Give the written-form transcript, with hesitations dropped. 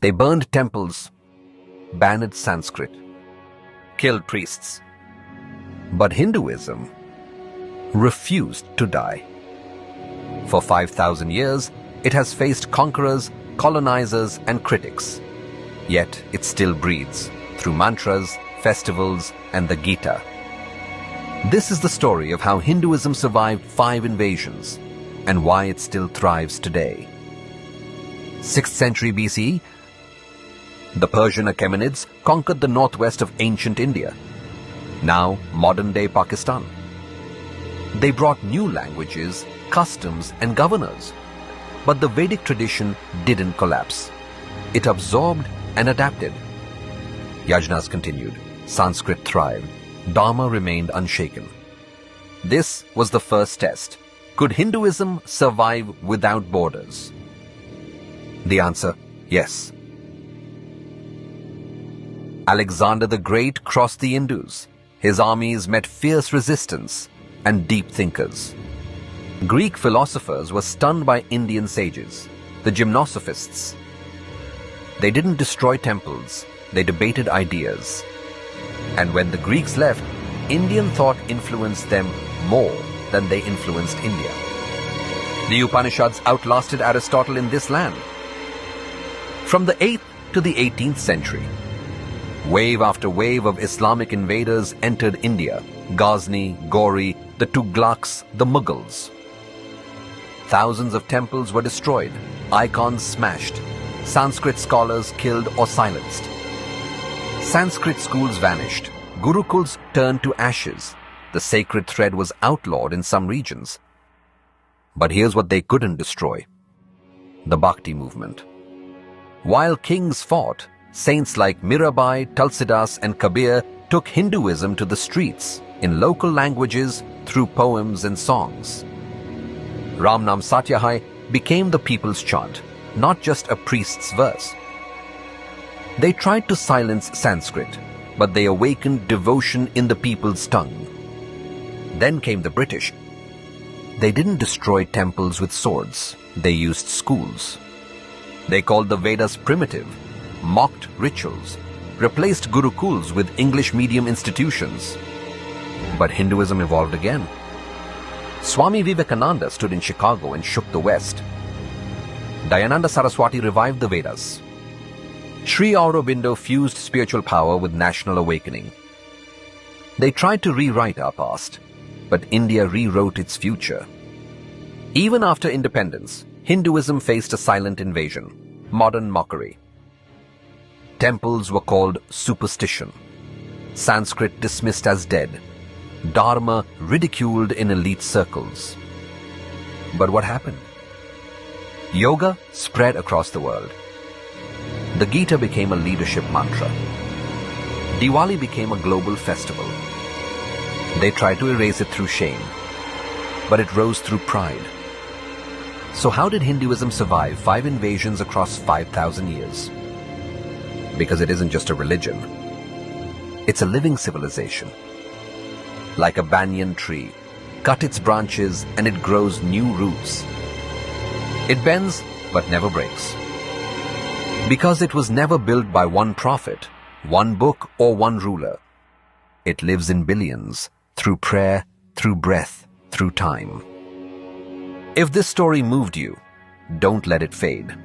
They burned temples, banned Sanskrit, killed priests. But Hinduism refused to die. For 5,000 years, it has faced conquerors, colonizers, and critics. Yet it still breathes through mantras, festivals, and the Gita. This is the story of how Hinduism survived 5 invasions and why it still thrives today. 6th century BCE, the Persian Achaemenids conquered the northwest of ancient India, now modern-day Pakistan. They brought new languages, customs, and governors. But the Vedic tradition didn't collapse. It absorbed and adapted. Yajnas continued. Sanskrit thrived. Dharma remained unshaken. This was the first test. Could Hinduism survive without borders? The answer, yes. Alexander the Great crossed the Indus. His armies met fierce resistance and deep thinkers. Greek philosophers were stunned by Indian sages, the gymnosophists. They didn't destroy temples, they debated ideas. And when the Greeks left, Indian thought influenced them more than they influenced India. The Upanishads outlasted Aristotle in this land. From the 8th to the 18th century, wave after wave of Islamic invaders entered India: Ghazni, Ghori, the Tughlaqs, the Mughals. Thousands of temples were destroyed, icons smashed, Sanskrit scholars killed or silenced. Sanskrit schools vanished, gurukuls turned to ashes, the sacred thread was outlawed in some regions. But here's what they couldn't destroy: the Bhakti movement. While kings fought, saints like Mirabai, Tulsidas, and Kabir took Hinduism to the streets in local languages through poems and songs. Ramnam Satyahai became the people's chant, not just a priest's verse. They tried to silence Sanskrit, but they awakened devotion in the people's tongue. Then came the British. They didn't destroy temples with swords, they used schools. They called the Vedas primitive, mocked rituals, replaced gurukuls with English medium institutions. But Hinduism evolved again. Swami Vivekananda stood in Chicago and shook the West. Dayananda Saraswati revived the Vedas. Sri Aurobindo fused spiritual power with national awakening. They tried to rewrite our past, but India rewrote its future. Even after independence, Hinduism faced a silent invasion, modern mockery. Temples were called superstition, Sanskrit dismissed as dead, Dharma ridiculed in elite circles. But what happened? Yoga spread across the world. The Gita became a leadership mantra. Diwali became a global festival. They tried to erase it through shame, but it rose through pride. So how did Hinduism survive 5 invasions across 5,000 years? Because it isn't just a religion. It's a living civilization. Like a banyan tree, cut its branches and it grows new roots. It bends but never breaks. Because it was never built by one prophet, one book, or one ruler. It lives in billions, through prayer, through breath, through time. If this story moved you, don't let it fade.